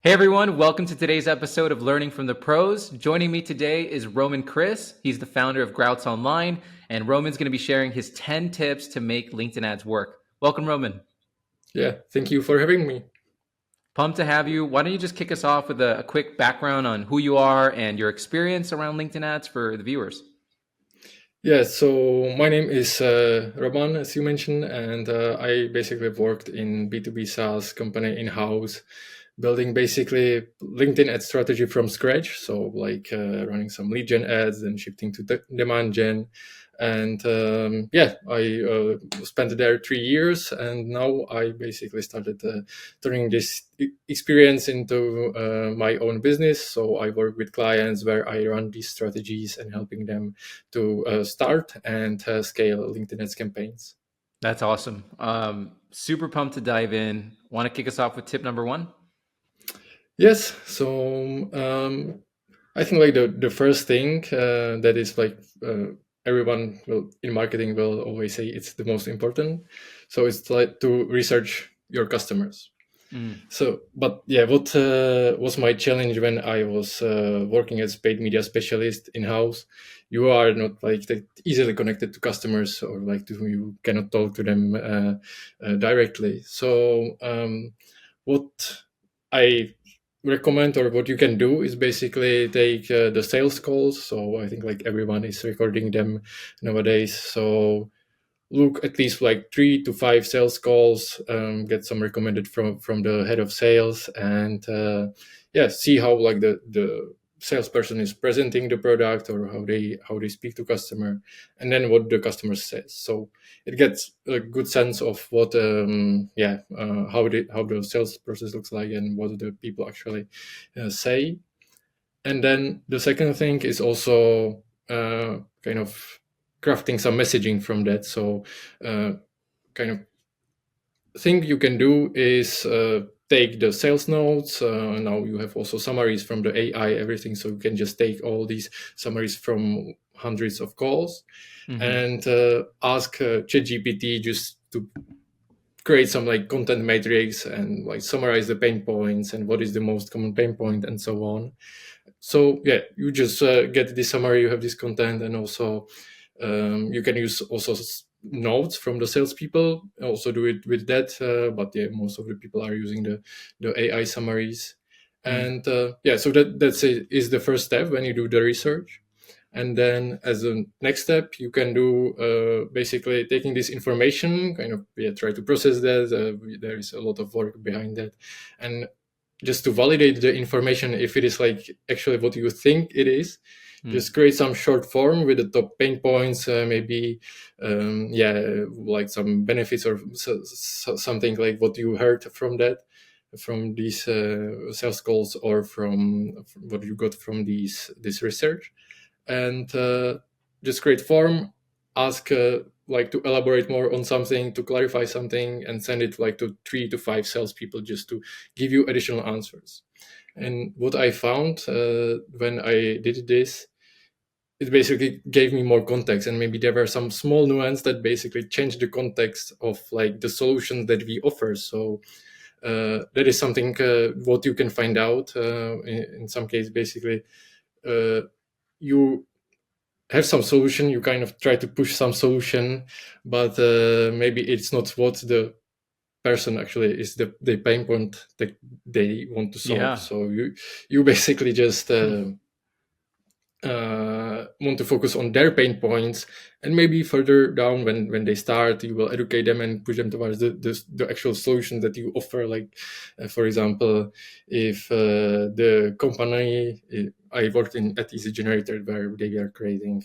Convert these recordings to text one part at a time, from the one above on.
Hey everyone, welcome to today's episode of Learning from the Pros. Joining me today is Roman Chris. He's the founder of Grouts Online, and Roman's going to be sharing his 10 tips to make LinkedIn ads work. Welcome, Roman. Yeah, thank you for having me. Pumped to have you. Why don't you just kick us off with a quick background on who you are and your experience around LinkedIn ads for the viewers? Yeah, so my name is Roman, as you mentioned, and I basically worked in B2B SaaS company in-house, building basically LinkedIn ad strategy from scratch. So like running some lead gen ads and shifting to demand gen. And yeah, I spent there 3 years, and now I basically started turning this experience into my own business. So I work with clients where I run these strategies and helping them to start and scale LinkedIn ads campaigns. That's awesome. Super pumped to dive in. Want to kick us off with tip number one? Yes, so I think like the first thing that is like everyone will in marketing will always say it's the most important. So it's like to research your customers. Mm. So, but yeah, what was my challenge when I was working as paid media specialist in house? You are not like that easily connected to customers, or like you cannot talk to them directly. So, what I recommend or what you can do is basically take the sales calls. So I think like everyone is recording them nowadays. So look at least like 3 to 5 sales calls, get some recommended from the head of sales, and yeah, see how like the salesperson is presenting the product or how they speak to customer, and then what the customer says. So it gets a good sense of what how the sales process looks like and what the people actually say. And then the second thing is also kind of crafting some messaging from that. So kind of thing you can do is take the sales notes. Now you have also summaries from the AI, everything. So you can just take all these summaries from hundreds of calls Hmm. and ask ChatGPT just to create some like content matrix and like summarize the pain points and what is the most common pain point and so on. So yeah, you just get this summary, you have this content, and also you can use also notes from the salespeople. Also do it with that, but yeah, most of the people are using the AI summaries, and yeah, so that's it, is the first step when you do the research. And then as a next step, you can do basically taking this information, kind of yeah, try to process that. There is a lot of work behind that, and just to validate the information if it is like actually what you think it is, Mm. just create some short form with the top pain points, maybe yeah, like some benefits or something like what you heard from that, from these sales calls, or from what you got from this research. And just create form, ask like to elaborate more on something, to clarify something, and send it like to 3 to 5 salespeople just to give you additional answers. And what I found when I did this, it basically gave me more context, and maybe there were some small nuance that basically changed the context of like the solution that we offer. So that is something what you can find out in some case. Basically uh, you have some solution, you kind of try to push some solution, but maybe it's not what the person actually is the pain point that they want to solve. Yeah. So you basically just want to focus on their pain points, and maybe further down when they start, you will educate them and push them towards the actual solution that you offer. Like for example, if the company I worked in at Easy Generator, where they are creating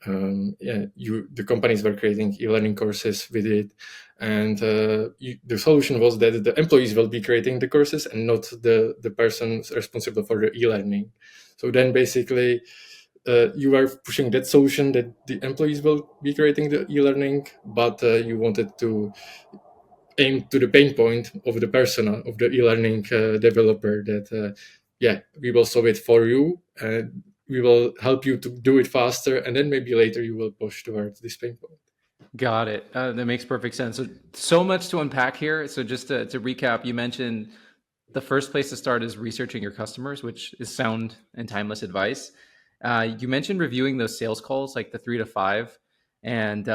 yeah, the companies were creating e-learning courses with it, and the solution was that the employees will be creating the courses and not the person responsible for the e-learning. So then basically you are pushing that solution that the employees will be creating the e-learning, but you wanted to aim to the pain point of the persona of the e-learning developer, that yeah, we will solve it for you, and we will help you to do it faster, and then maybe later you will push towards this pain point. Got it. That makes perfect sense. So much to unpack here. So just to recap, you mentioned the first place to start is researching your customers, which is sound and timeless advice. You mentioned reviewing those sales calls, like the 3 to 5. And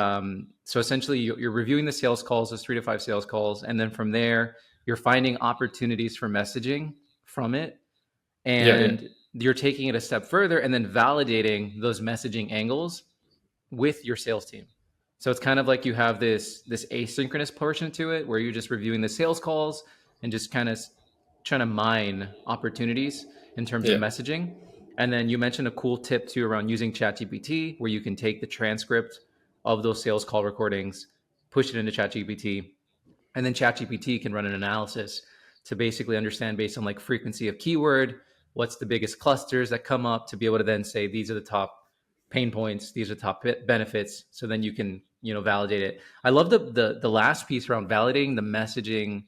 so essentially, you're reviewing the sales calls, those 3 to 5 sales calls. And then from there, you're finding opportunities for messaging from it. Yeah, yeah, And you're taking it a step further and then validating those messaging angles with your sales team. So it's kind of like you have this asynchronous portion to it where you're just reviewing the sales calls and just kind of trying to mine opportunities in terms of yeah, messaging. And then you mentioned a cool tip too around using ChatGPT, where you can take the transcript of those sales call recordings, push it into ChatGPT, and then ChatGPT can run an analysis to basically understand based on like frequency of keyword, what's the biggest clusters that come up, to be able to then say these are the top pain points, these are top benefits. So then you can validate it. I love the last piece around validating the messaging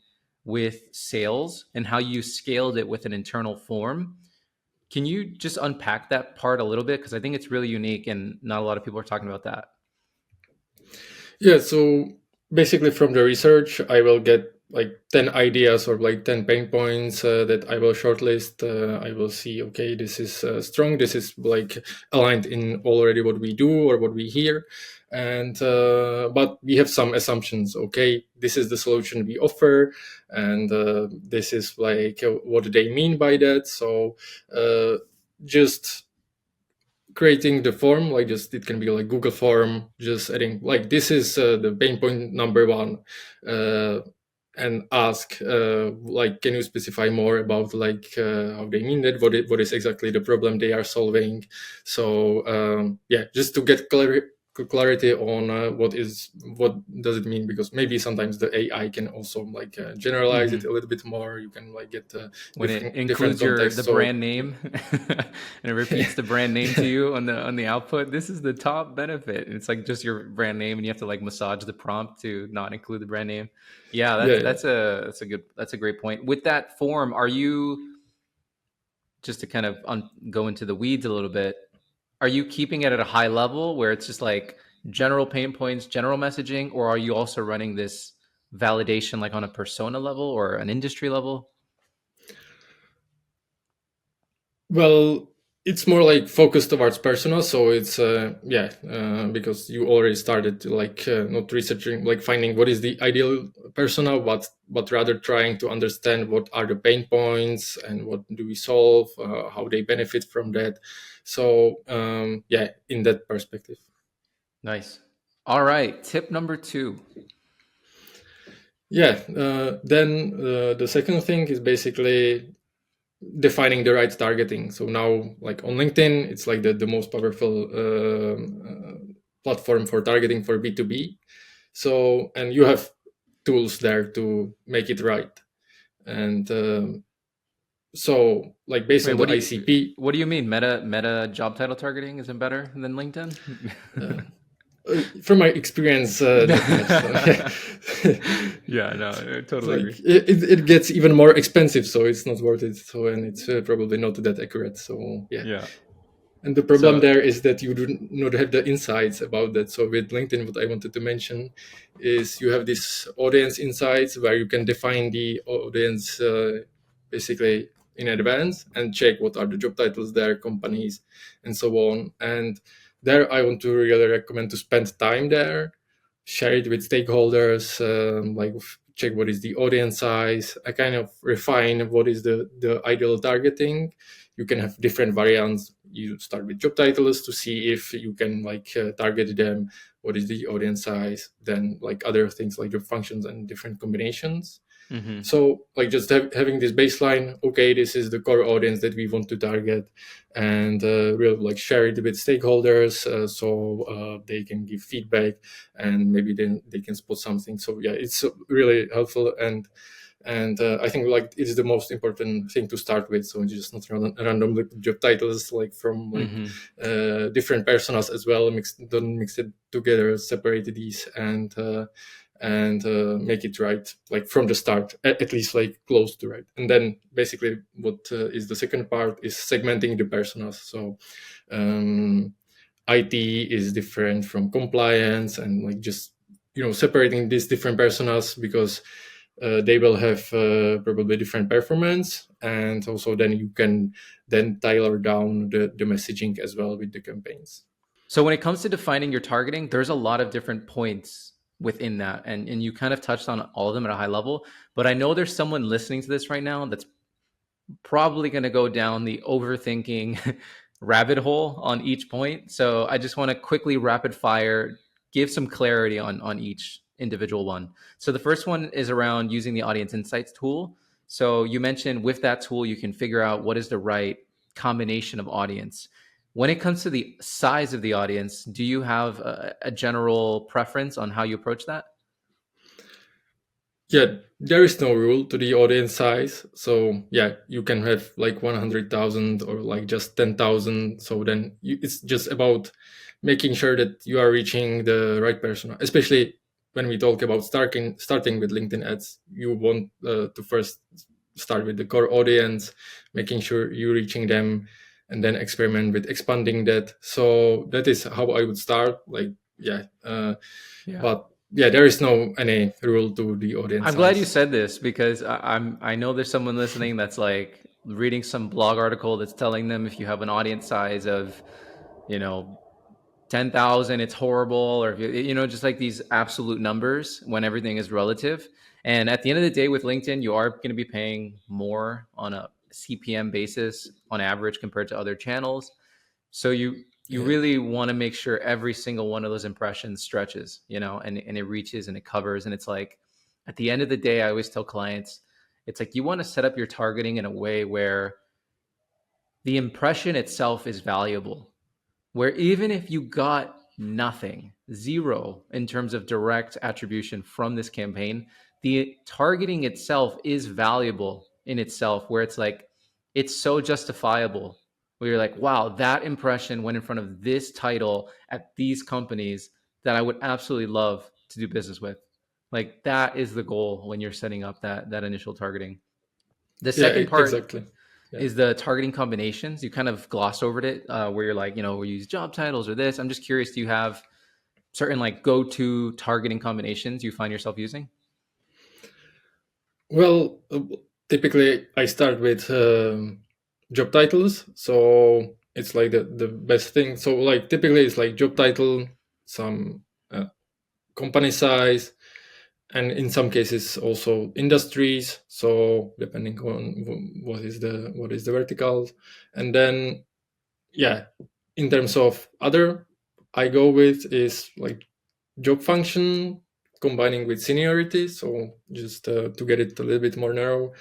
with sales and how you scaled it with an internal form. Can you just unpack that part a little bit? Because I think it's really unique and not a lot of people are talking about that. yeah. So basically, from the research, I will get like 10 ideas or like 10 pain points that I will shortlist. I will see, okay, this is strong. This is like aligned in already what we do or what we hear. And but we have some assumptions. Okay, this is the solution we offer, and this is like what they mean by that. So just creating the form, like just it can be like Google form, just adding like this is the pain point number one, uh, and ask like, can you specify more about like how they mean that, what is exactly the problem they are solving. So yeah, just to get clarity on what does it mean, because maybe sometimes the AI can also like generalize it Mm-hmm. a little bit more. You can like get When it different includes the contexts. So brand name and it repeats the brand name to you on the output, this is the top benefit. And it's like just your brand name, and you have to like massage the prompt to not include the brand name. Yeah, yeah, yeah. that's a great point. With that form, are you, just to kind of go into the weeds a little bit, are you keeping it at a high level where it's just like general pain points, general messaging, or are you also running this validation like on a persona level or an industry level? Well, it's more like focused towards personal, so it's yeah, because you already started to like not researching, like finding what is the ideal persona, but rather trying to understand what are the pain points and what do we solve, how they benefit from that. So yeah, in that perspective. Nice. All right. Tip number 2. Yeah, then the second thing is basically defining the right targeting. So now, like on LinkedIn, it's like the most powerful platform for targeting for B2B. So, and you have tools there to make it right. And so, like based Wait, on the ICP, what do you mean? Meta job title targeting isn't better than LinkedIn? uh, from my experience, not much. So, yeah. Yeah, no, I It's totally like agree. it gets even more expensive, so it's not worth it. So, and it's probably not that accurate. So, yeah. Yeah. And the problem So, there is that you do not have the insights about that. So with LinkedIn, what I wanted to mention is you have this audience insights where you can define the audience basically in advance and check what are the job titles there, companies, and so on. And there, I want to really recommend to spend time there, share it with stakeholders, like check what is the audience size. I kind of refine what is the ideal targeting. You can have different variants. You start with job titles to see if you can like target them, what is the audience size, then like other things like the functions and different combinations. mhm. So like just having this baseline, okay, this is the core audience that we want to target, and really like share it with stakeholders so they can give feedback, and maybe then they can spot something. So yeah, it's really helpful, and I think like it's the most important thing to start with. So just not random like, job titles like from like Mhm. different personas as well. Don't mix it together, separate these, and make it right like from the start, at least like close to right. And then basically what is the second part is segmenting the personas. So IT is different from compliance, and like just separating these different personas, because they will have probably different performance, and also then you can then tailor down the messaging as well with the campaigns. So when it comes to defining your targeting, there's a lot of different points within that. And you kind of touched on all of them at a high level. But I know there's someone listening to this right now that's probably going to go down the overthinking rabbit hole on each point. So I just want to quickly rapid fire give some clarity on each individual one. So the first one is around using the audience insights tool. So you mentioned with that tool you can figure out what is the right combination of audience. When it comes to the size of the audience, do you have a general preference on how you approach that? Yeah, there is no rule to the audience size. So yeah, you can have like 100,000 or like just 10,000. So then it's just about making sure that you are reaching the right person. Especially when we talk about starting with LinkedIn ads, you want to first start with the core audience, making sure you're reaching them, and then experiment with expanding that. So that is how I would start. Like yeah, but yeah, there is no any rule to the audience I'm glad you size. said this because I know there's someone listening that's like reading some blog article that's telling them if you have an audience size of, you know, 10,000, it's horrible, or if you know, just like these absolute numbers when everything is relative. And at the end of the day, with LinkedIn, you are going to be paying more on a CPM basis on average compared to other channels. So you Yeah, really want to make sure every single one of those impressions stretches, you know, and it reaches and it covers. And it's like at the end of the day, I always tell clients, it's like you want to set up your targeting in a way where the impression itself is valuable, where even if you got nothing, zero in terms of direct attribution from this campaign, the targeting itself is valuable in itself, where it's like, it's so justifiable. Where you're like, wow, that impression went in front of this title at these companies that I would absolutely love to do business with. Like that is the goal when you're setting up that initial targeting. The yeah, second part exactly. Yeah. is the targeting combinations. You kind of glossed over it, where you're like, you know, we use job titles or this. I'm just curious, do you have certain like go-to targeting combinations you find yourself using? Well, typically I start with job titles, so it's like the best thing. So like typically it's like job title, some company size, and in some cases also industries. So depending on what is the vertical, and then yeah, in terms of other, I go with is like job function combining with seniority, so just to get it a little bit more narrow,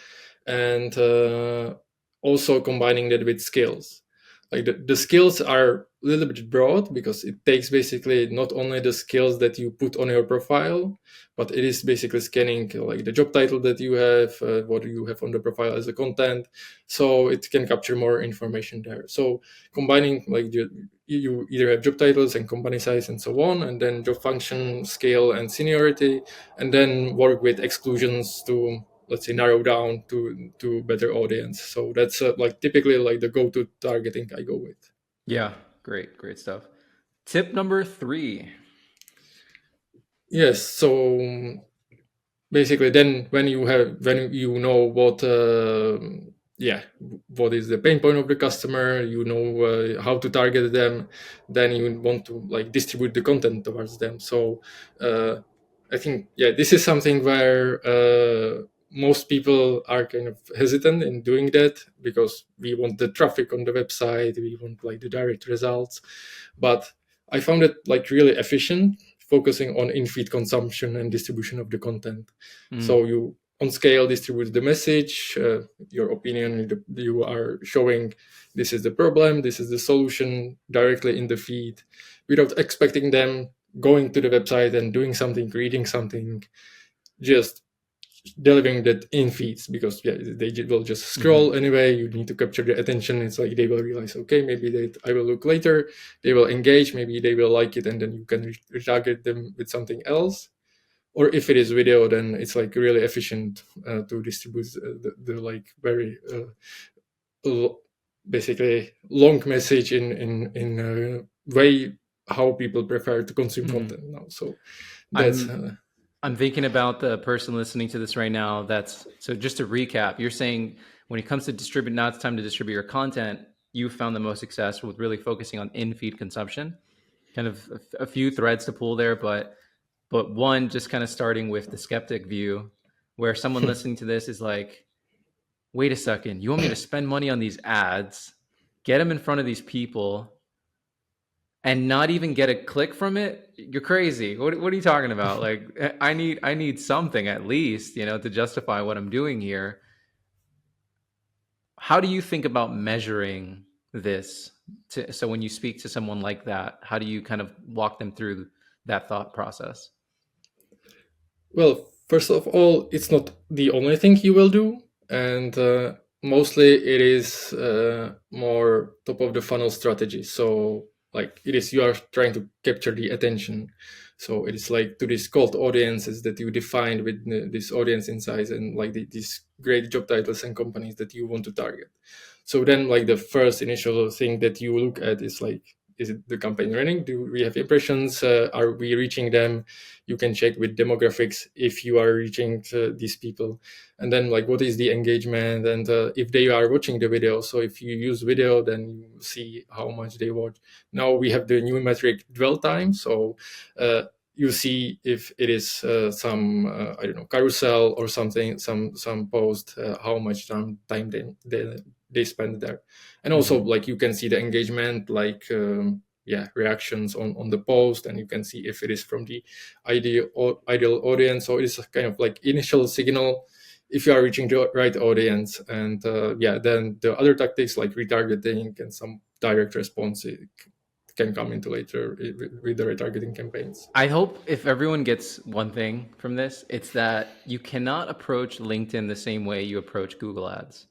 and also combining that with skills. Like the skills are a little bit broad because it takes basically not only the skills that you put on your profile, but it is basically scanning like the job title that you have, what you have on the profile as a content, so it can capture more information there. So combining like you either have job titles and company size and so on, and then job function, scale, and seniority, and then work with exclusions to, let's say, narrow down to better audience. So that's like typically like the go-to targeting I go with. Yeah, great stuff. Tip number 3. Yes, so basically then when you know what yeah, what is the pain point of the customer, you know how to target them, then you want to like distribute the content towards them. So I think yeah, this is something where most people are kind of hesitant in doing that because we want the traffic on the website, we want like the direct results, but I found it like really efficient focusing on in-feed consumption and distribution of the content. Mm. So you on scale distribute the message, your opinion, you are showing this is the problem, this is the solution directly in the feed without expecting them going to the website and doing something, reading something, just delivering that in feeds, because yeah, they will just scroll anyway. You need to capture their attention. It's like they will realize, okay, maybe I will look later, they will engage, maybe they will like it, and then you can retarget them with something else. Or if it is video, then it's like really efficient to distribute the like very basically long message in a way how people prefer to consume Mm-hmm. content now. So that's I'm I'm thinking about the person listening to this right now. So just to recap, you're saying when it comes to distribute, now it's time to distribute your content. You found the most success with really focusing on in-feed consumption. Kind of a few threads to pull there, but one, just kind of starting with the skeptic view, where someone listening to this is like, wait a second, you want me to spend money on these ads, get them in front of these people, and not even get a click from it? You're crazy. What are you talking about? Like, I need something at least, to justify what I'm doing here. How do you think about measuring this? So when you speak to someone like that, how do you kind of walk them through that thought process? Well, first of all, it's not the only thing you will do, and mostly it is more top of the funnel strategy. So, like, it is you are trying to capture the attention. So it is like to these cold audiences that you defined with this audience insights and like these great job titles and companies that you want to target. So then, like, the first initial thing that you look at is like, is it the campaign running? Do we have impressions? Are we reaching them? You can check with demographics if you are reaching these people, and then like what is the engagement, and if they are watching the video. So if you use video, then you see how much they watch. Now we have the new metric dwell time. So you see if it is some I don't know, carousel or something, some post, how much time they spend there. And also like you can see the engagement, like reactions on the post, and you can see if it is from the ideal audience. So it's a kind of like initial signal if you are reaching the right audience. And then the other tactics like retargeting and some direct response can come into later with the retargeting campaigns. I hope if everyone gets one thing from this, it's that you cannot approach LinkedIn the same way you approach Google Ads.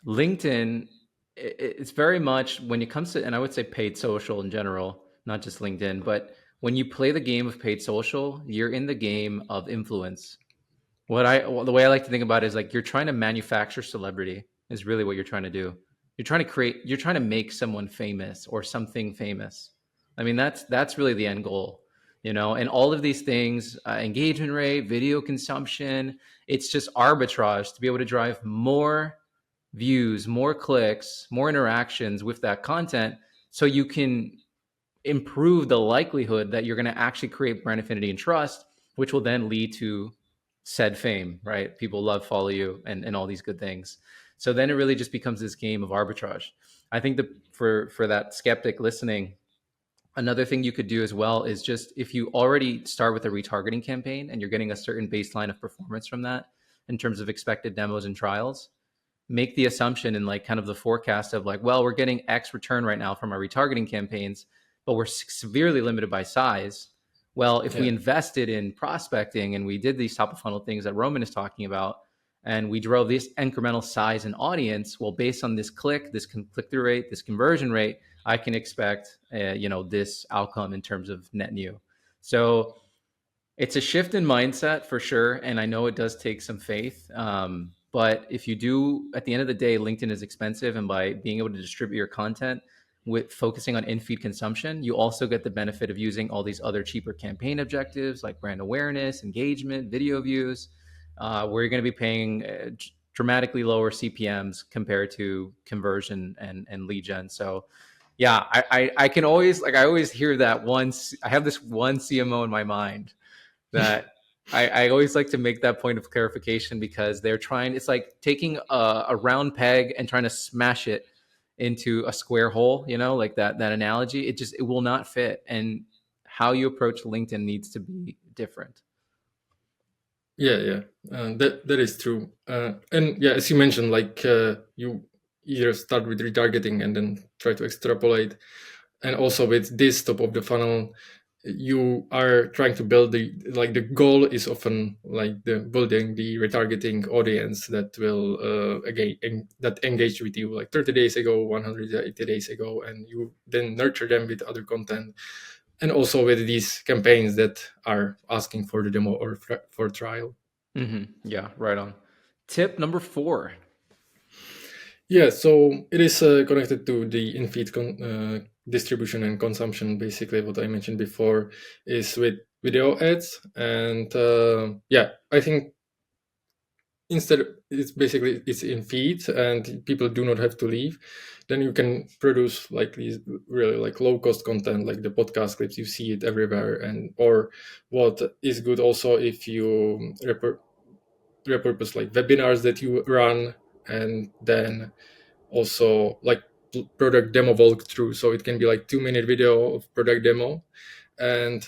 LinkedIn, it's very much when it comes to, and I would say paid social in general, not just LinkedIn, but when you play the game of paid social, you're in the game of influence. The way I like to think about it is like you're trying to manufacture celebrity is really what you're trying to do. You're trying to make someone famous or something famous. I mean, that's really the end goal, and all of these things, engagement rate, video consumption, it's just arbitrage to be able to drive more views, more clicks, more interactions with that content so you can improve the likelihood that you're going to actually create brand affinity and trust, which will then lead to said fame, right? People love, follow you, and all these good things. So then it really just becomes this game of arbitrage. I think that for that skeptic listening, another thing you could do as well is just if you already start with a retargeting campaign and you're getting a certain baseline of performance from that in terms of expected demos and trials, make the assumption and like kind of the forecast of like, well, we're getting X return right now from our retargeting campaigns, but we're severely limited by size. Well, if we invested in prospecting and we did these top of funnel things that Roman is talking about, and we drove this incremental size and audience, well, based on this click-through rate, this conversion rate, I can expect, this outcome in terms of net new. So it's a shift in mindset for sure. And I know it does take some faith. But if you do, at the end of the day, LinkedIn is expensive. And by being able to distribute your content with focusing on in-feed consumption, you also get the benefit of using all these other cheaper campaign objectives like brand awareness, engagement, video views, where you're going to be paying dramatically lower CPMs compared to conversion and lead gen. So yeah, I can always, like, I always hear that I have this one CMO in my mind that I always like to make that point of clarification because it's like taking a round peg and trying to smash it into a square hole, like that analogy. It will not fit. And how you approach LinkedIn needs to be different. That is true. And yeah, as you mentioned, like you either start with retargeting and then try to extrapolate. And also with this top of the funnel, you are trying to build the goal is often like the building the retargeting audience that will that engage with you like 30 days ago, 180 days ago, and you then nurture them with other content, and also with these campaigns that are asking for the demo or for trial. Mm-hmm. Yeah, right on. Tip number 4. Yeah, so it is connected to the in-feed distribution and consumption. Basically, what I mentioned before is with video ads. And yeah, I think instead it's in feeds and people do not have to leave, then you can produce like these really like low cost content, like the podcast clips. You see it everywhere. And or what is good also, if you repurpose like webinars that you run, and then also like product demo walkthrough. So it can be like 2-minute video of product demo. And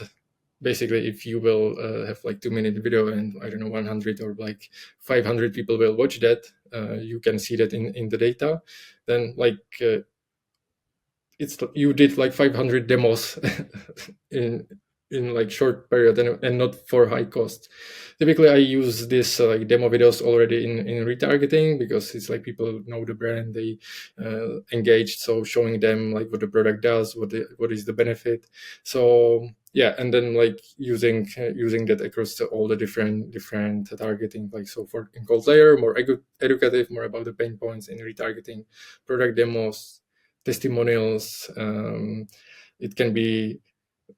basically, if you will have like 2-minute video and I don't know 100 or like 500 people will watch that, you can see that in the data. Then like it's you did like 500 demos in like short period, and not for high cost. Typically I use this like demo videos already in retargeting, because it's like people know the brand, they engaged, so showing them like what the product does, what is the benefit. So yeah, and then like using that across all the different targeting, like so for in cold layer more educative, more about the pain points. In retargeting, product demos, testimonials. It can be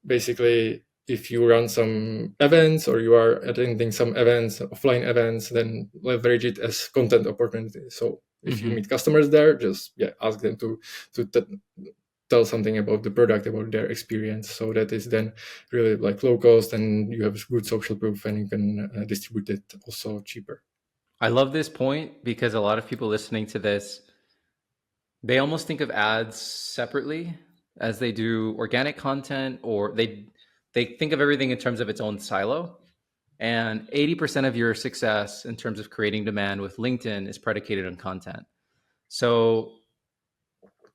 basically if you run some events or you are attending some events, offline events, then leverage it as content opportunity. So if you meet customers there, just ask them to tell something about the product, about their experience. So that is then really like low cost, and you have good social proof, and you can distribute it also cheaper. I love this point because a lot of people listening to this, they almost think of ads separately as they do organic content, or they think of everything in terms of its own silo. And 80% of your success in terms of creating demand with LinkedIn is predicated on content. So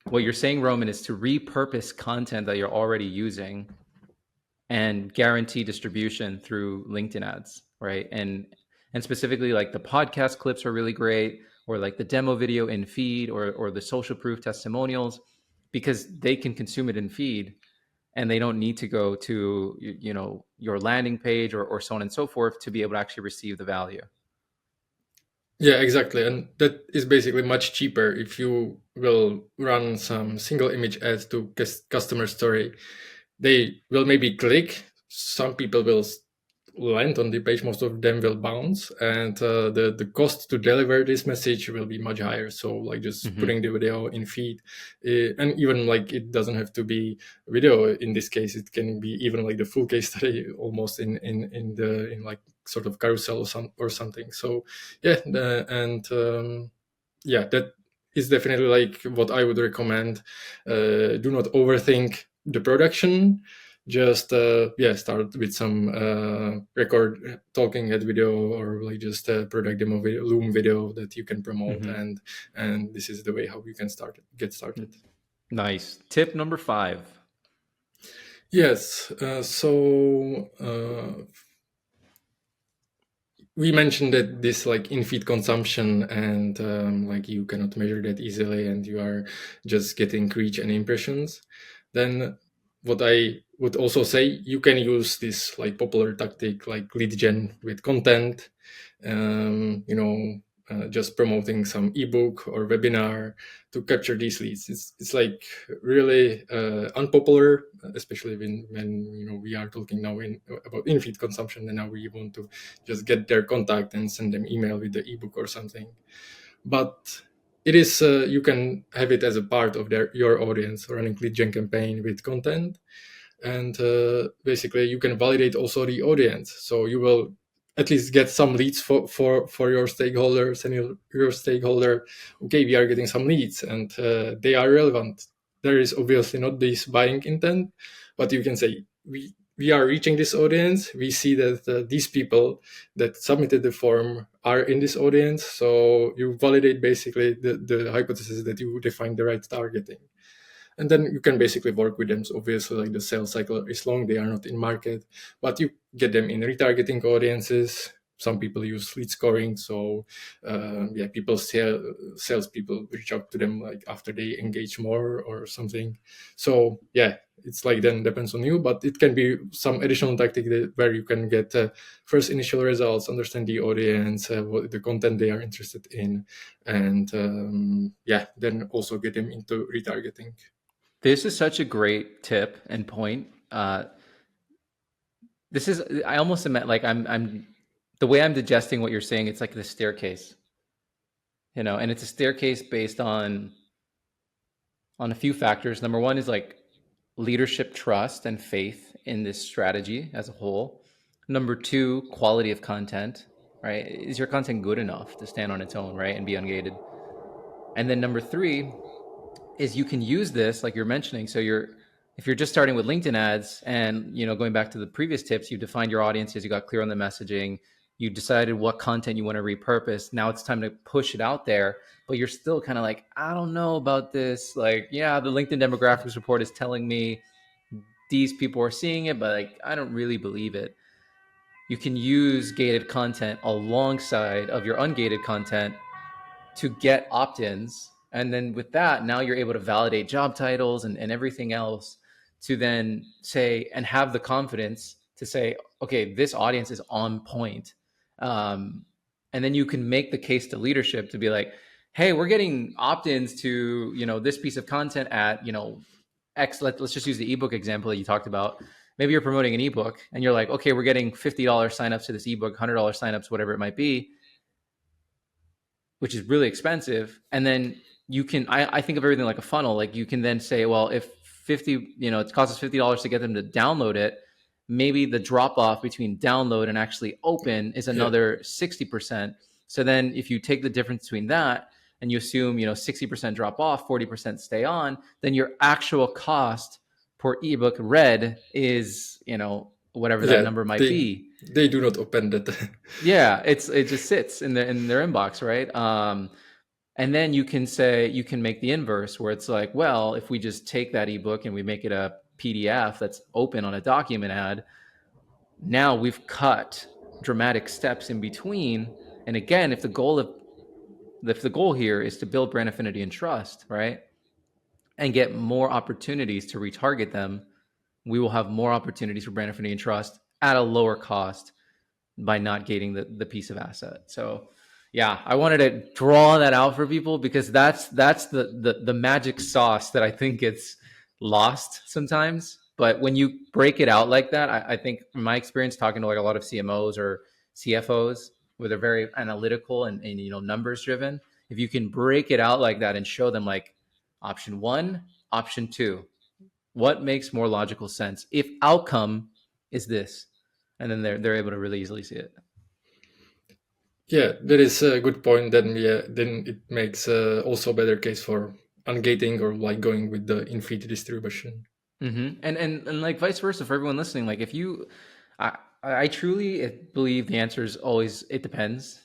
what you're saying, Roman, is to repurpose content that you're already using and guarantee distribution through LinkedIn ads, right? And specifically, like the podcast clips are really great, or like the demo video in feed, or the social proof testimonials, because they can consume it in feed and they don't need to go to your landing page, or so on and so forth, to be able to actually receive the value. Yeah, exactly. And that is basically much cheaper if you will run some single image ads to customer story. They will maybe click. Some people will land on the page. Most of them will bounce, and the cost to deliver this message will be much higher. So like just putting the video in feed, and even like it doesn't have to be video. In this case, it can be even like the full case study, almost in like sort of carousel or something. So yeah, yeah, that is definitely like what I would recommend. Do not overthink the production. Just start with some record talking head video, or like just a product demo video, Loom video that you can promote. And this is the way how you can get started. Nice. Tip number 5. Yes. We mentioned that this like in-feed consumption, and like you cannot measure that easily, and you are just getting reach and impressions. Then what I would also say, you can use this like popular tactic like lead gen with content. Just promoting some ebook or webinar to capture these leads. It's like really unpopular, especially when we are talking now about in-feed consumption, and now we want to just get their contact and send them email with the ebook or something. But it is you can have it as a part of your audience, running lead gen campaign with content. And basically you can validate also the audience, so you will at least get some leads for your stakeholders, and your stakeholder, okay, we are getting some leads, and they are relevant. There is obviously not this buying intent, but you can say we are reaching this audience. We see that these people that submitted the form are in this audience, so you validate basically the hypothesis that you define the right targeting. And then you can basically work with them. So obviously, like the sales cycle is long, they are not in market, but you get them in retargeting audiences. Some people use lead scoring, so salespeople reach out to them like after they engage more or something. So yeah, it's like then depends on you, but it can be some additional tactic where you can get first initial results, understand the audience, what the content they are interested in, and then also get them into retargeting. This is such a great tip and point. this is, I almost meant like I'm the way I'm digesting what you're saying, it's like the staircase, and it's a staircase based on a few factors. Number one is like leadership trust and faith in this strategy as a whole. Number two, quality of content, right? Is your content good enough to stand on its own, right? And be ungated? And then number three is you can use this, like you're mentioning. So if you're just starting with LinkedIn ads and, going back to the previous tips, you defined your audiences, you got clear on the messaging, you decided what content you want to repurpose. Now it's time to push it out there, but you're still kind of like, I don't know about this. Like, yeah, the LinkedIn demographics report is telling me these people are seeing it, but like, I don't really believe it. You can use gated content alongside of your ungated content to get opt-ins. And then with that, now you're able to validate job titles and everything else to then say and have the confidence to say, okay, this audience is on point. And then you can make the case to leadership to be like, hey, we're getting opt-ins to, this piece of content at, X, let's just use the ebook example that you talked about. Maybe you're promoting an ebook and you're like, okay, we're getting $50 signups to this ebook, $100 signups, whatever it might be, which is really expensive. And then you can, I think of everything like a funnel. Like you can then say, well, if 50, it costs us $50 to get them to download it, maybe the drop off between download and actually open is another 60%. So then if you take the difference between that and you assume, 60% drop off, 40% stay on, then your actual cost per ebook read is, whatever that number might be. They do not open that. Yeah, it just sits in their inbox, right? And then you can make the inverse where it's like, well, if we just take that ebook and we make it a PDF that's open on a document ad, now we've cut dramatic steps in between. And again, if the goal here is to build brand affinity and trust, right, and get more opportunities to retarget them, we will have more opportunities for brand affinity and trust at a lower cost by not gating the piece of asset. So yeah, I wanted to draw that out for people because that's the magic sauce that I think gets lost sometimes. But when you break it out like that, I think from my experience talking to like a lot of CMOs or CFOs where they're very analytical and numbers driven, if you can break it out like that and show them like option one, option two, what makes more logical sense if outcome is this, and then they're able to really easily see it. Yeah, that is a good point. Then it makes also a better case for ungating or like going with the in-feed distribution. Mm-hmm. And like vice versa for everyone listening. Like if you, I truly believe the answer is always it depends.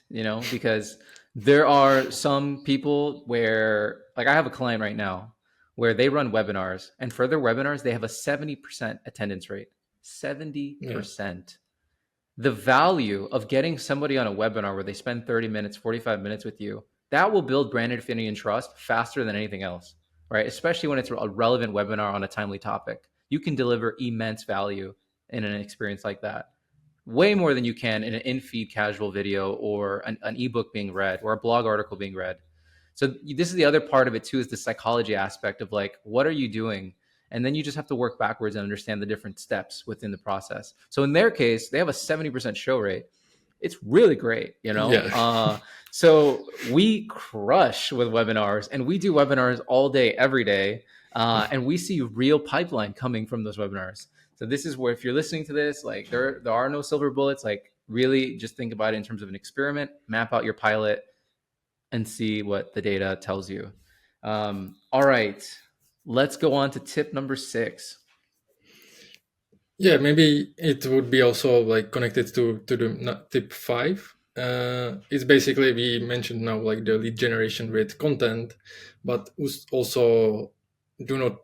Because there are some people where, like I have a client right now where they run webinars, and for their webinars they have a 70% attendance rate. 70%. Yeah. The value of getting somebody on a webinar where they spend 30 minutes, 45 minutes with you, that will build brand affinity and trust faster than anything else, right? Especially when it's a relevant webinar on a timely topic. You can deliver immense value in an experience like that. Way more than you can in an in-feed casual video or an ebook being read or a blog article being read. So this is the other part of it too, is the psychology aspect of like, what are you doing? And then you just have to work backwards and understand the different steps within the process. So in their case, they have a 70% show rate. It's really great, Yeah. So we crush with webinars, and we do webinars all day, every day. And we see real pipeline coming from those webinars. So this is where, if you're listening to this, like there are no silver bullets. Like really just think about it in terms of an experiment, map out your pilot and see what the data tells you. All right. Let's go on to tip number 6. Yeah, maybe it would be also like connected to the tip 5. It's basically, we mentioned now like the lead generation with content, but also do not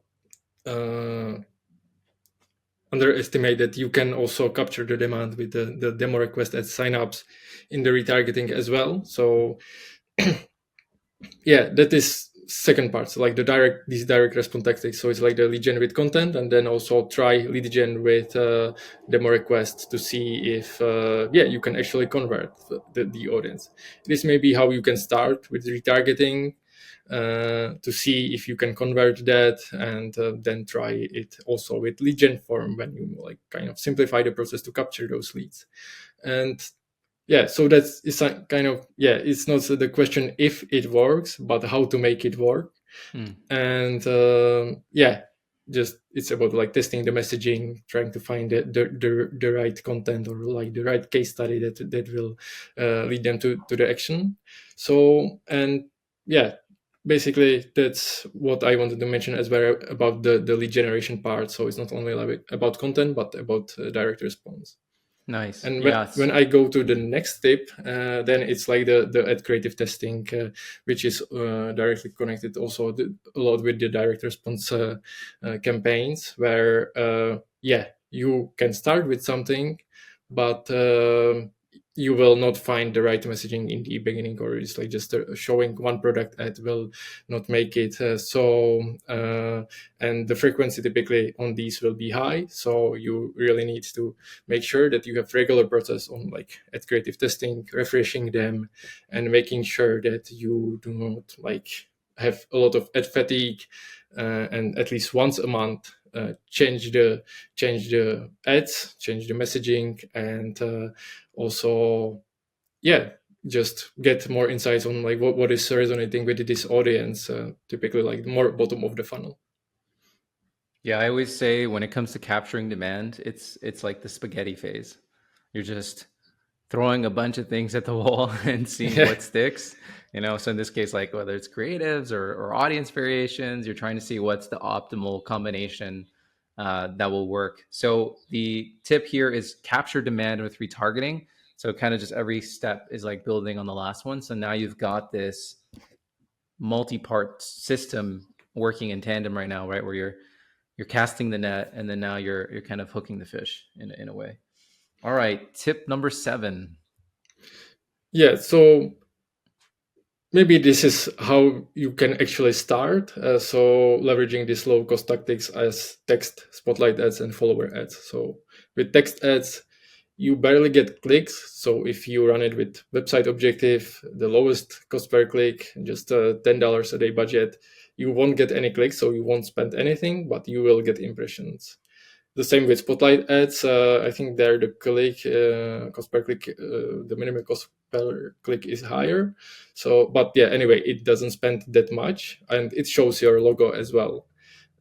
underestimate that you can also capture the demand with the demo request as signups in the retargeting as well. So yeah, that is second part. So like these direct response tactics. So it's like the lead gen with content, and then also try lead gen with demo requests to see if you can actually convert the audience. This may be how you can start with retargeting. to see if you can convert that, and then try it also with lead gen form when you like kind of simplify the process to capture those leads. And yeah, so that's it's a kind of, yeah, it's not the question if it works, but how to make it work. Mm. And yeah, just it's about like testing the messaging, trying to find the right content, or like the right case study that will lead them to the action. So, and yeah, basically that's what I wanted to mention as well about the lead generation part. So it's not only like about content, but about direct response. Nice. And when Yes. I go to the next step, then it's like the ad creative testing, which is directly connected also a lot with the direct response campaigns, where yeah, you can start with something, but you will not find the right messaging in the beginning, or it's like just showing one product ad will not make it. And the frequency typically on these will be high, so you really need to make sure that you have regular process on like ad creative testing, refreshing them, and making sure that you do not like have a lot of ad fatigue, and at least once a month change the ads, change the messaging, and also, yeah, just get more insights on like what is resonating with this audience, typically like more bottom of the funnel. Yeah, I always say when it comes to capturing demand, it's like the spaghetti phase. You're just throwing a bunch of things at the wall and seeing Yeah, what sticks. So in this case, like whether it's creatives or audience variations, you're trying to see what's the optimal combination that will work. So the tip here is capture demand with retargeting. So kind of just every step is like building on the last one. So now you've got this multi-part system working in tandem right now, right? Where you're casting the net, and then now you're kind of hooking the fish in a way. All right, tip number 7. yeah. So maybe this is how you can actually start. So leveraging these low cost tactics as text, spotlight ads, and follower ads. So with text ads, you barely get clicks. So if you run it with website objective, the lowest cost per click, just $10 a day budget, you won't get any clicks. So you won't spend anything, but you will get impressions. The same with spotlight ads. I think there the click cost per click, the minimum cost per click is higher. So, but yeah, anyway, it doesn't spend that much, and it shows your logo as well.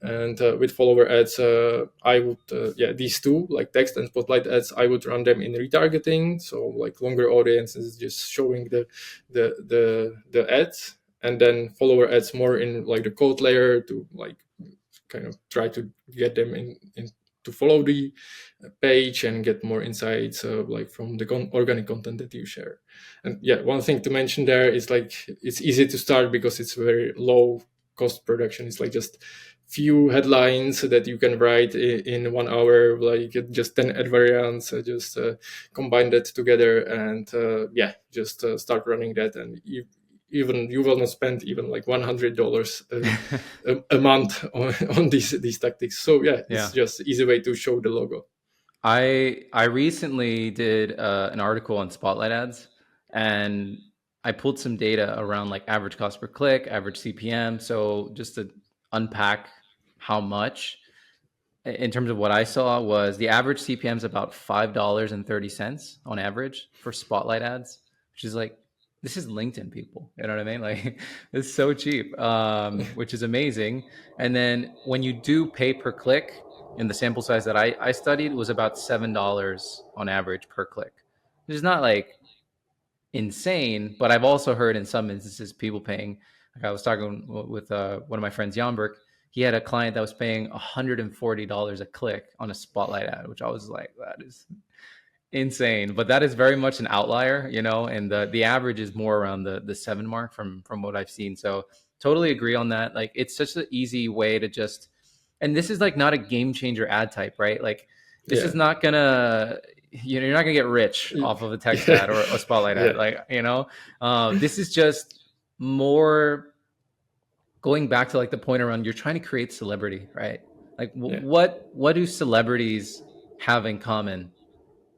And with follower ads, I would, yeah, these two, like text and spotlight ads, I would run them in retargeting. So like longer audiences, just showing the ads, and then follower ads more in like the code layer to like kind of try to get them in to follow the page and get more insights, like from the organic content that you share. And yeah, one thing to mention there is like it's easy to start because it's very low cost production. It's like just few headlines that you can write in 1 hour, like just 10 ad variants, just combine that together, and yeah, just start running that, and even you will not spend even like $100 a month on these tactics. So yeah, it's Yeah. just easy way to show the logo. I recently did an article on spotlight ads, and I pulled some data around like average cost per click, average CPM. So just to unpack how much, in terms of what I saw, was the average CPM is about $5.30 on average for spotlight ads, which is like, this is LinkedIn, people. You know what I mean? Like, it's so cheap, which is amazing. And then when you do pay per click, in the sample size that I studied, was about $7 on average per click, which is not like insane, but I've also heard in some instances people paying. Like I was talking with one of my friends, Jan. He had a client that was paying $140 a click on a spotlight ad, which I was like, that is insane. But that is very much an outlier, and the average is more around the 7 mark from what I've seen. So totally agree on that. Like it's such an easy way to just, and this is like not a game changer ad type, right? Like this is Yeah, not gonna, you're not gonna get rich off of a text yeah, ad or a spotlight ad. yeah, Like, this is just more going back to like the point around you're trying to create celebrity, right? Like yeah, what do celebrities have in common?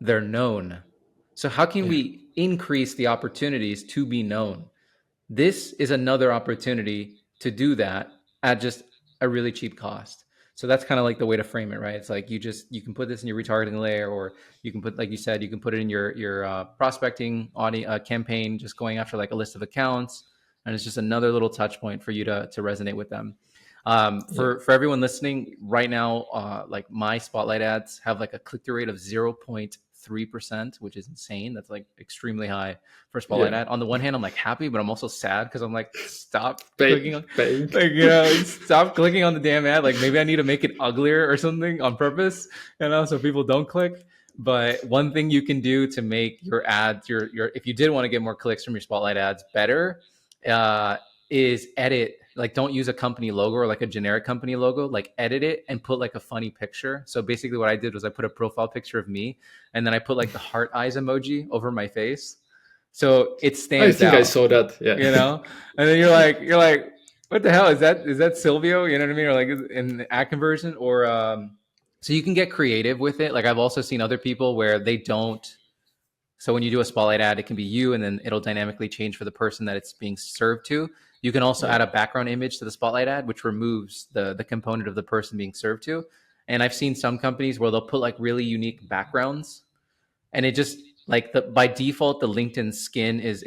They're known. So how can yeah, we increase the opportunities to be known? This is another opportunity to do that at just a really cheap cost. So that's kind of like the way to frame it, right? It's like you can put this in your retargeting layer, or you can put, like you said, you can put it in your prospecting campaign, just going after like a list of accounts, and it's just another little touch point for you to resonate with them. Yeah. For everyone listening right now, like my spotlight ads have like a click through rate of 0.3%, which is insane. That's like extremely high for a spotlight Yeah. ad. On the one hand, I'm like happy, but I'm also sad because I'm like, stop Pay, clicking on, paying. like, stop clicking on the damn ad. Like maybe I need to make it uglier or something on purpose, so people don't click. But one thing you can do to make your ads, your if you did want to get more clicks from your spotlight ads better, uh, is edit, like, don't use a company logo or like a generic company logo, like edit it and put like a funny picture. So basically what I did was I put a profile picture of me, and then I put like the heart eyes emoji over my face, so it I stands think I out, saw that. Yeah. and then you're like, what the hell is that Silvio, you know what I mean, or like in AdConversion, or so you can get creative with it. Like I've also seen other people where they don't, so when you do a spotlight ad, it can be you, and then it'll dynamically change for the person that it's being served to. You can also Yeah. add a background image to the spotlight ad, which removes the component of the person being served to. And I've seen some companies where they'll put like really unique backgrounds, and it just, like, the by default the LinkedIn skin is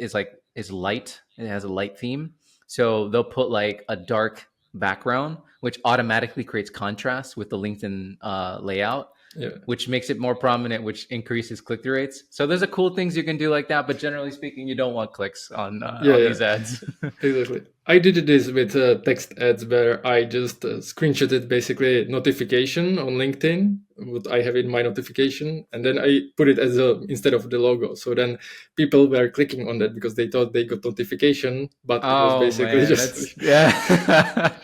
light. It has a light theme, so they'll put like a dark background, which automatically creates contrast with the LinkedIn layout, Yeah. which makes it more prominent, which increases click through rates. So there's a cool things you can do like that, but generally speaking, you don't want clicks Yeah. on Yeah. these ads. Exactly. I did this with text ads where I just screenshotted basically notification on LinkedIn, what I have in my notification, and then I put it as a instead of the logo. So then people were clicking on that because they thought they got notification, but it was Oh basically man, just. that's, yeah.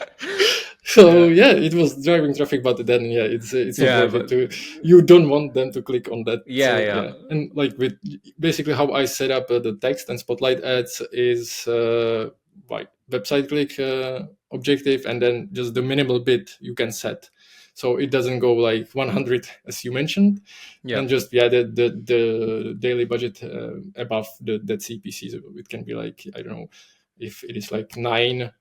So Yeah, yeah, it was driving traffic, but then yeah, it's not yeah, worth it but to. You don't want them to click on that. yeah, So yeah. yeah, and like with basically how I set up the text and spotlight ads is like website click objective, and then just the minimal bid you can set, so it doesn't go like 100 as you mentioned, and Yep. just yeah the daily budget above that CPC, so it can be like, I don't know, if it is like 9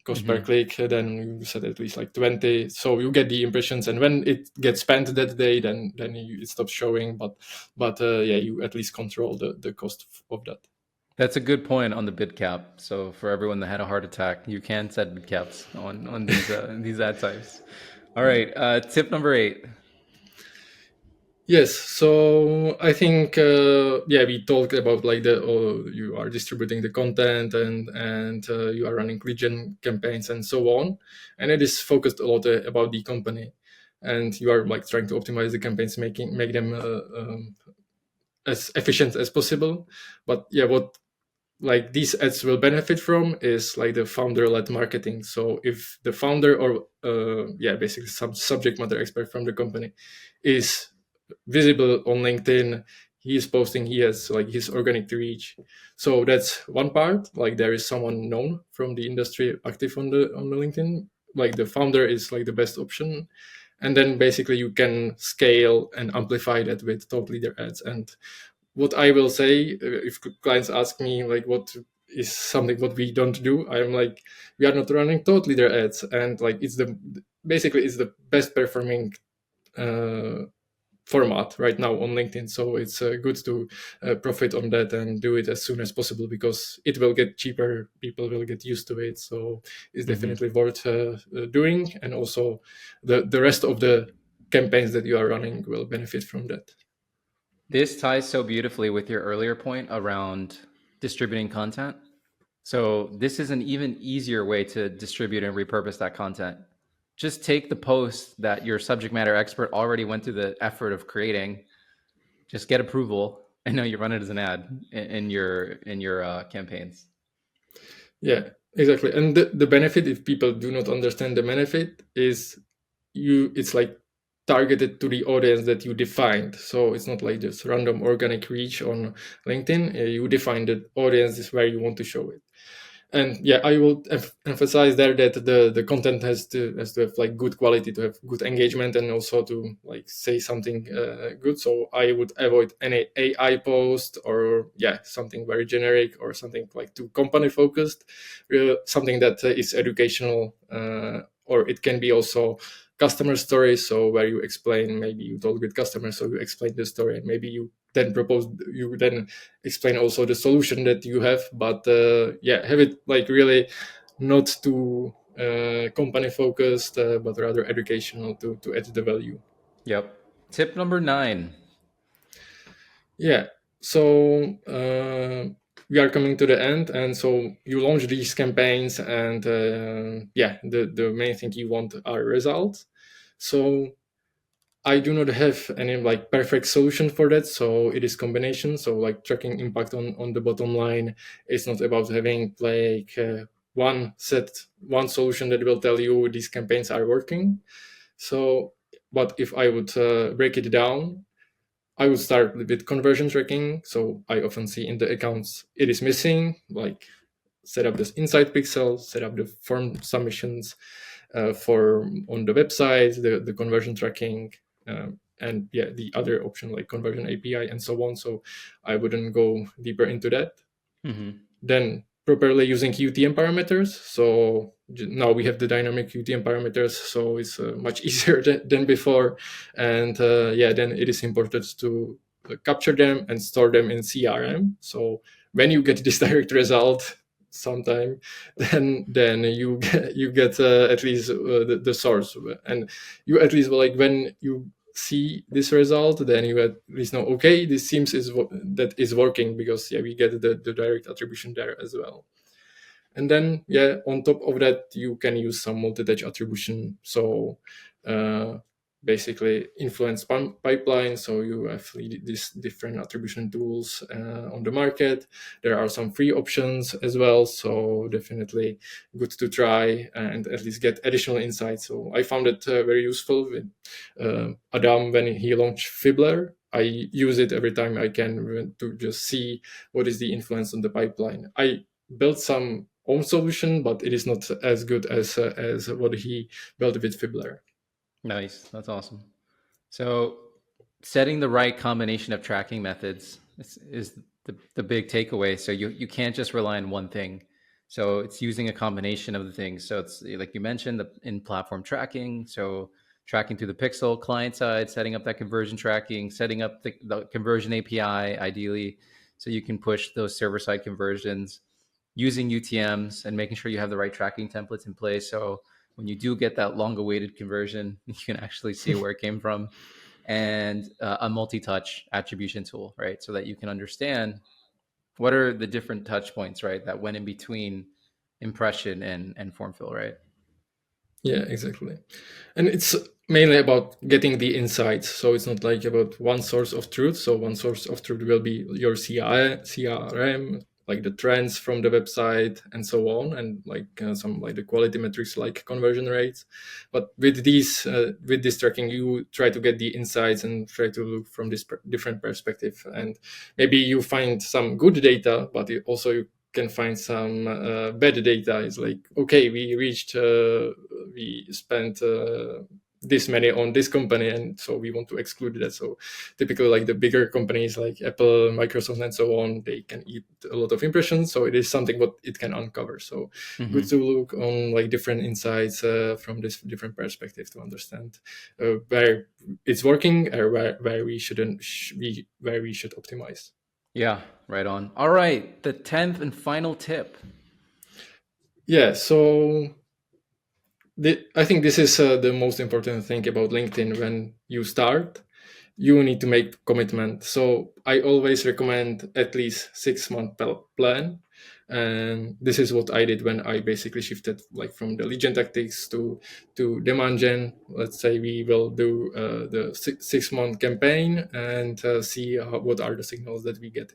cost per Hmm. click, then you set at least like 20, so you get the impressions, and when it gets spent that day, then it stops showing, but yeah, you at least control the cost of that. That's a good point on the bid cap. So for everyone that had a heart attack, you can set bid caps on these ad types. All Yeah. right, tip number 8. Yes, so I think yeah, we talked about like you are distributing the content, and you are running lead gen campaigns and so on, and it is focused a lot about the company, and you are like trying to optimize the campaigns, make them as efficient as possible. But yeah, what like these ads will benefit from is like the founder-led marketing. So if the founder, or yeah, basically some subject matter expert from the company, is visible on LinkedIn, he is posting, he has like his organic reach. So that's one part, like there is someone known from the industry active on the LinkedIn, like the founder is like the best option. And then basically you can scale and amplify that with thought leader ads. And what I will say, if clients ask me like what is something what we don't do, I'm like, we are not running thought leader ads, and like it's the basically it's the best performing uh, format right now on LinkedIn. So it's good to profit on that and do it as soon as possible, because it will get cheaper, people will get used to it. So it's Mm-hmm. definitely worth doing, and also the rest of the campaigns that you are running will benefit from that. This ties so beautifully with your earlier point around distributing content. So this is an even easier way to distribute and repurpose that content. Just take the post that your subject matter expert already went through the effort of creating, just get approval, and now you run it as an ad in your campaigns. Yeah, exactly. And the benefit, if people do not understand the benefit, is it's like targeted to the audience that you defined. So it's not like just random organic reach on LinkedIn. You define the audience is where you want to show it. And yeah, I will emphasize there that the content has to have like good quality, to have good engagement, and also to like say something good. So I would avoid any AI post, or yeah, something very generic, or something like too company focused. Something that is educational, or it can be also customer stories, so where you explain, maybe you talk with customers, so you explain the story, and maybe you then explain also the solution that you have. But yeah, have it like really not too company focused, but rather educational, to add the value. Yep. Tip number 9. Yeah, so we are coming to the end, and so you launch these campaigns, and yeah, the main thing you want are results. So I do not have any like perfect solution for that. So it is combination. So like tracking impact on the bottom line. It's not about having like one solution that will tell you these campaigns are working. So, but if I would break it down, I would start with conversion tracking. So I often see in the accounts it is missing, like set up this insight pixel, set up the form submissions for on the website, the conversion tracking, and yeah, the other option like conversion API and so on. So I wouldn't go deeper into that. Mm-hmm. Then properly using UTM parameters. So now we have the dynamic UTM parameters, so it's much easier than before. And yeah, then it is important to capture them and store them in CRM. So when you get this direct result sometime, then you get at least the source, and you at least like when you see this result, then you at least know, okay, this seems that is working, because yeah, we get the direct attribution there as well. And then yeah, on top of that, you can use some multi-touch attribution. So uh, basically influence pipeline. So you have these different attribution tools on the market. There are some free options as well, so definitely good to try and at least get additional insights. So I found it very useful with Adam when he launched Fibbler. I use it every time I can to just see what is the influence on the pipeline. I built some own solution, but it is not as good as what he built with Fibbler. Nice. That's awesome. So, setting the right combination of tracking methods is the big takeaway. So, you can't just rely on one thing. So, it's using a combination of the things. So, it's like you mentioned, the in platform tracking. So, tracking through the pixel client side, setting up that conversion tracking, setting up the conversion API, ideally, so you can push those server side conversions, using UTMs and making sure you have the right tracking templates in place. So, when you do get that long awaited conversion, you can actually see where it came from, and a multi-touch attribution tool, right? So that you can understand what are the different touch points, right? That went in between impression and form fill, right? Yeah, exactly. And it's mainly about getting the insights. So it's not like about one source of truth. So one source of truth will be your CRM, like the trends from the website and so on, and like some like the quality metrics like conversion rates. But with this tracking, you try to get the insights and try to look from this different perspective. And maybe you find some good data, but also you can find some bad data. It's like, okay, we spent this many on this company, and so we want to exclude that. So typically like the bigger companies like Apple, Microsoft and so on, they can eat a lot of impressions, so it is something what it can uncover. So good Mm-hmm. to look on like different insights from this different perspective to understand where it's working, or where we shouldn't where we should optimize. Yeah, right on. All right, the 10th and final tip. Yeah, so I think this is the most important thing about LinkedIn. When you start, you need to make commitment. So I always recommend at least 6 month plan. And this is what I did when I basically shifted like from the lead gen tactics to demand gen. Let's say we will do the 6 month campaign, and see what are the signals that we get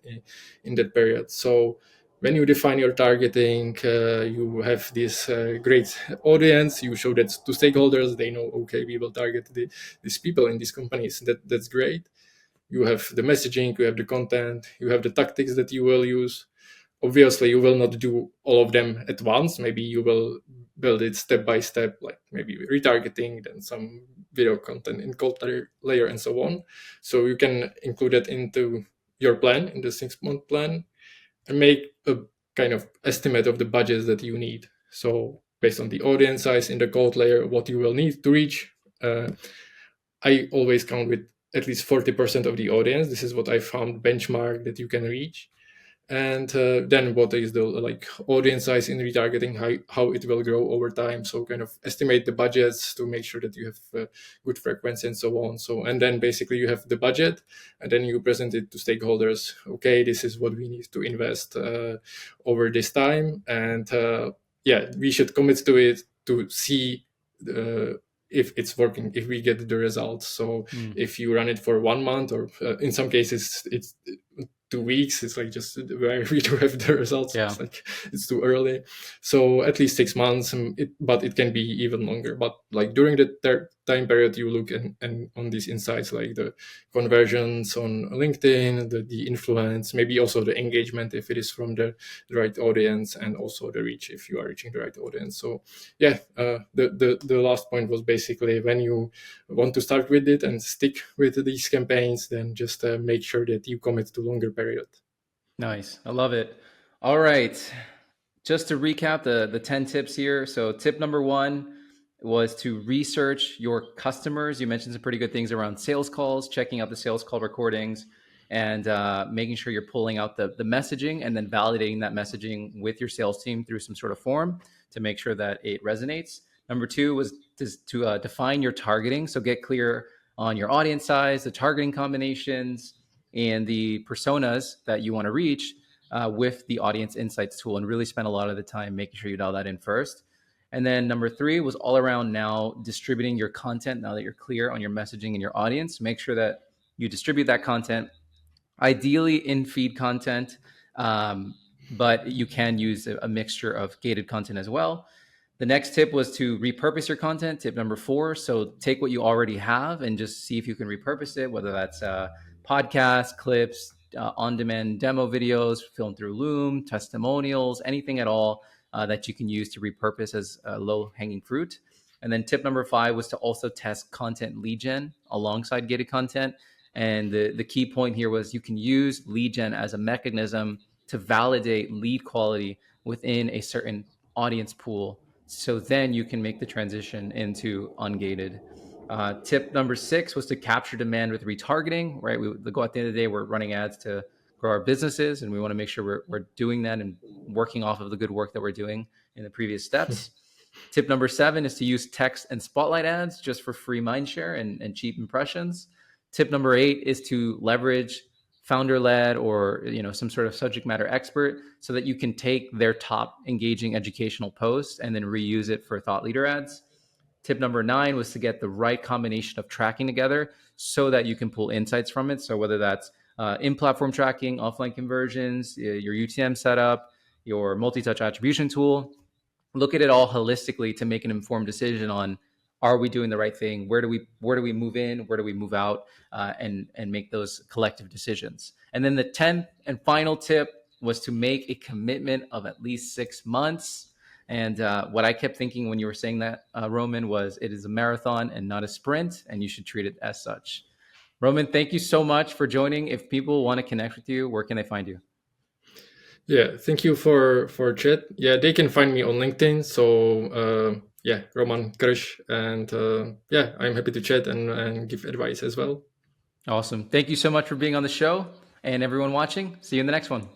in that period. So when you define your targeting, you have this great audience. You show that to stakeholders. They know, okay, we will target these people in these companies. That's great. You have the messaging, you have the content, you have the tactics that you will use. obviously you will not do all of them at once. Maybe you will build it step by step, like maybe retargeting, then some video content in cold layer and so on. So you can include it into your plan, in the 6-month plan, and make a kind of estimate of the budgets that you need. So based on the audience size in the cold layer, what you will need to reach. I always count with at least 40% of the audience. This is what I found benchmark that you can reach. And then what is the like audience size in retargeting, how it will grow over time. So kind of estimate the budgets to make sure that you have good frequency and so on. So, and then basically you have the budget, and then you present it to stakeholders. Okay, this is what we need to invest over this time. And yeah, we should commit to it to see if it's working, if we get the results. So if you run it for 1 month, or in some cases it's 2 weeks, it's like just where we do have the results. Yeah. It's like it's too early. So at least 6 months, but it can be even longer. But like during the time period, you look and on these insights, like the conversions on LinkedIn, the influence, maybe also the engagement if it is from the right audience, and also the reach if you are reaching the right audience. So yeah, the last point was basically, when you want to start with it and stick with these campaigns, then just make sure that you commit to longer period. Nice. I love it. All right. Just to recap the 10 tips here. So tip number 1 was to research your customers. You mentioned some pretty good things around sales calls, checking out the sales call recordings, and making sure you're pulling out the messaging and then validating that messaging with your sales team through some sort of form to make sure that it resonates. Number 2 was to define your targeting. So get clear on your audience size, the targeting combinations, and the personas that you want to reach with the audience insights tool, and really spend a lot of the time making sure you dial that in first. And then number 3 was all around now distributing your content. Now that you're clear on your messaging and your audience, make sure that you distribute that content, ideally in feed content, but you can use a mixture of gated content as well. The next tip was to repurpose your content, tip number 4. So take what you already have and just see if you can repurpose it, whether that's podcasts, clips, on-demand demo videos, filmed through Loom, testimonials, anything at all that you can use to repurpose as low-hanging fruit. And then tip number 5 was to also test content lead gen alongside gated content. And the key point here was you can use lead gen as a mechanism to validate lead quality within a certain audience pool. So then you can make the transition into ungated. Tip number 6 was to capture demand with retargeting, right? We go at the end of the day, we're running ads to grow our businesses, and we want to make sure we're doing that and working off of the good work that we're doing in the previous steps. Tip number 7 is to use text and spotlight ads just for free mindshare and cheap impressions. Tip number 8 is to leverage founder-led or some sort of subject matter expert so that you can take their top engaging educational posts and then reuse it for thought leader ads. Tip number 9 was to get the right combination of tracking together so that you can pull insights from it. So whether that's in-platform tracking, offline conversions, your UTM setup, your multi-touch attribution tool, look at it all holistically to make an informed decision on, are we doing the right thing? Where do we move in? Where do we move out? And make those collective decisions. And then the 10th and final tip was to make a commitment of at least 6 months. And what I kept thinking when you were saying that, Roman, was it is a marathon and not a sprint, and you should treat it as such. Roman, thank you so much for joining. If people want to connect with you, where can they find you? Yeah, thank you for chat. Yeah, they can find me on LinkedIn. So yeah, Roman Krš, and yeah, I'm happy to chat and give advice as well. Awesome. Thank you so much for being on the show, and everyone watching. See you in the next one.